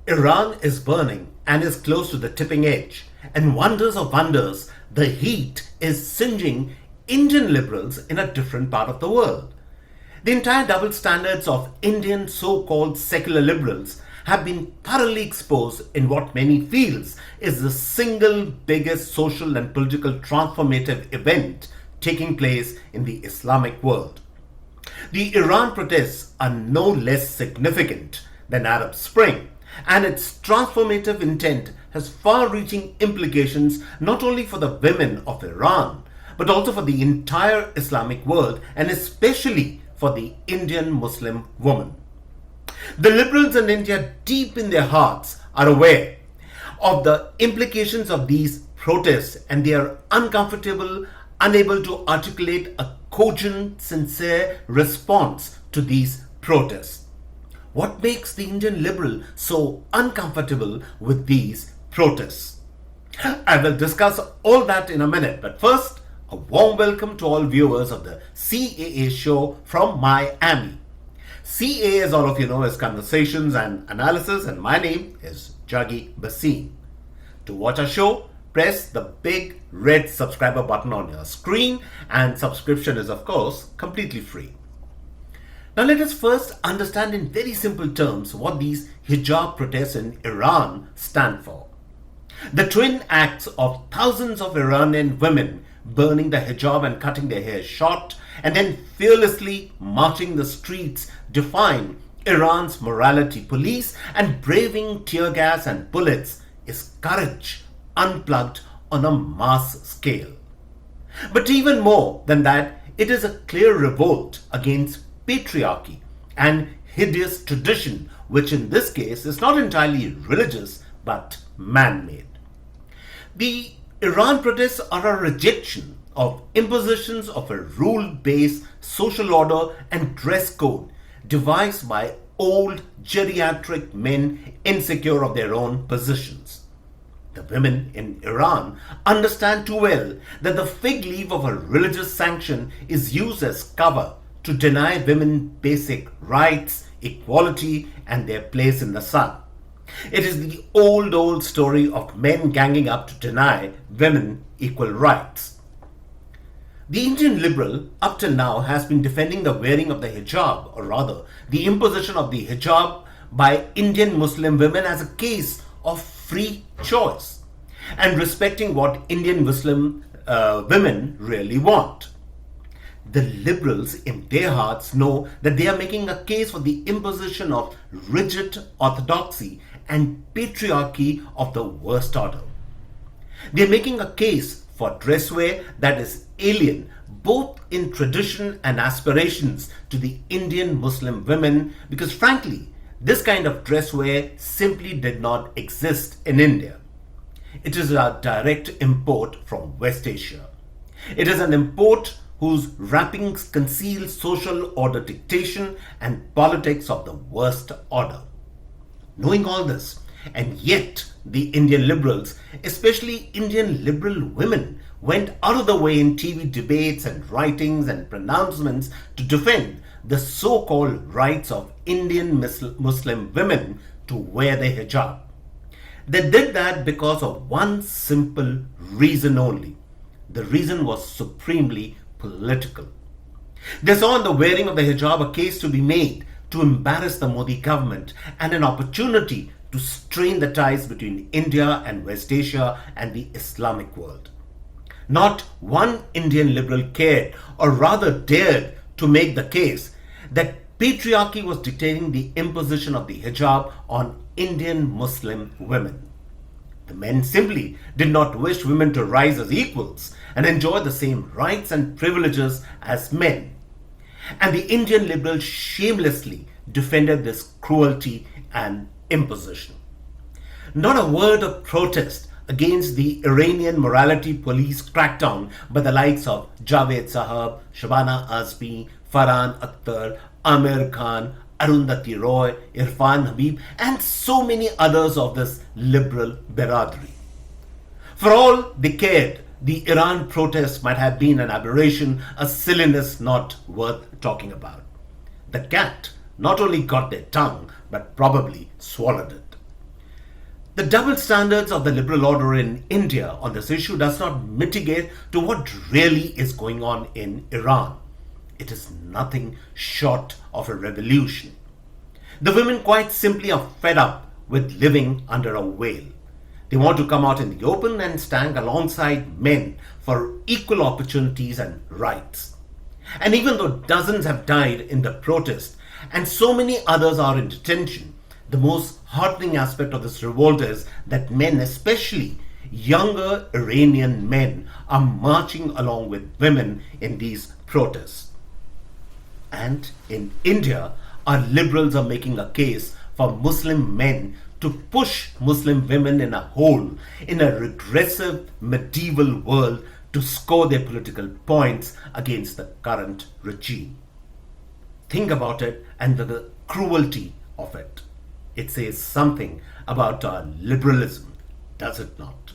Iran is burning and is close to the tipping edge. And wonders of wonders, the heat is singeing Indian liberals in a different part of the world. The entire double standards of Indian so-called secular liberals have been thoroughly exposed in what many feels is the single biggest social and political transformative event taking place in the Islamic world. The Iran protests are no less significant than Arab Spring, and its transformative intent has far-reaching implications not only for the women of Iran, but also for the entire Islamic world and especially for the Indian Muslim woman. The liberals in India, deep in their hearts, are aware of the implications of these protests and they are uncomfortable, unable to articulate a cogent, sincere response to these protests. What makes the Indian liberal so uncomfortable with these protests? I will discuss all that in a minute, but first, a warm welcome to all viewers of the CAA show from Miami. CAA, as all of you know, is Conversations and Analysis, and my name is Juggi Bhasin. To watch our show, press the big red subscriber button on your screen, and subscription is, of course, completely free. Now let us first understand in very simple terms what these hijab protests in Iran stand for. The twin acts of thousands of Iranian women burning the hijab and cutting their hair short and then fearlessly marching the streets defying Iran's morality police and braving tear gas and bullets is courage unplugged on a mass scale. But even more than that, it is a clear revolt against patriarchy and hideous tradition, which in this case is not entirely religious but man-made. The Iran protests are a rejection of impositions of a rule-based social order and dress code devised by old geriatric men insecure of their own positions. The women in Iran understand too well that the fig leaf of a religious sanction is used as cover to deny women basic rights, equality, and their place in the sun. It is the old story of men ganging up to deny women equal rights. The Indian liberal up till now has been defending the wearing of the hijab, or rather the imposition of the hijab by Indian Muslim women as a case of free choice and respecting what Indian Muslim women really want. The liberals in their hearts know that they are making a case for the imposition of rigid orthodoxy and patriarchy of the worst order. They are making a case for dress wear that is alien both in tradition and aspirations to the Indian Muslim women because frankly, this kind of dress wear simply did not exist in India. It is a direct import from West Asia. It is an import whose wrappings conceal social order dictation and politics of the worst order. Knowing all this, and yet the Indian liberals, especially Indian liberal women, went out of the way in TV debates and writings and pronouncements to defend the so-called rights of Indian Muslim women to wear the hijab. They did that because of one simple reason only. The reason was supremely political. They saw in the wearing of the hijab a case to be made to embarrass the Modi government and an opportunity to strain the ties between India and West Asia and the Islamic world. Not one Indian liberal cared, or rather dared, to make the case that patriarchy was dictating the imposition of the hijab on Indian Muslim women. The men simply did not wish women to rise as equals and enjoy the same rights and privileges as men. And the Indian liberals shamelessly defended this cruelty and imposition. Not a word of protest against the Iranian morality police crackdown by the likes of Javed Sahab, Shabana Azmi, Farhan Akhtar, Amir Khan, Arundhati Roy, Irfan Habib, and so many others of this liberal biradri. For all they cared, the Iran protests might have been an aberration, a silliness not worth talking about. The cat not only got their tongue, but probably swallowed it. The double standards of the liberal order in India on this issue does not mitigate to what really is going on in Iran. It is nothing short of a revolution. The women quite simply are fed up with living under a veil. They want to come out in the open and stand alongside men for equal opportunities and rights. And even though dozens have died in the protest and so many others are in detention, the most heartening aspect of this revolt is that men, especially younger Iranian men, are marching along with women in these protests. And in India, our liberals are making a case for Muslim men to push Muslim women in a hole in a regressive medieval world to score their political points against the current regime. Think about it and the cruelty of it. It says something about our liberalism, does it not?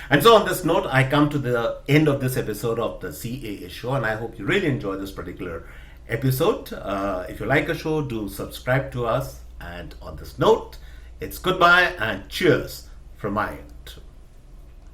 And so on this note, I come to the end of this episode of the CAA Show, and I hope you really enjoy this particular episode. If you like a show, do subscribe to us. And on this note, it's goodbye and cheers from my end.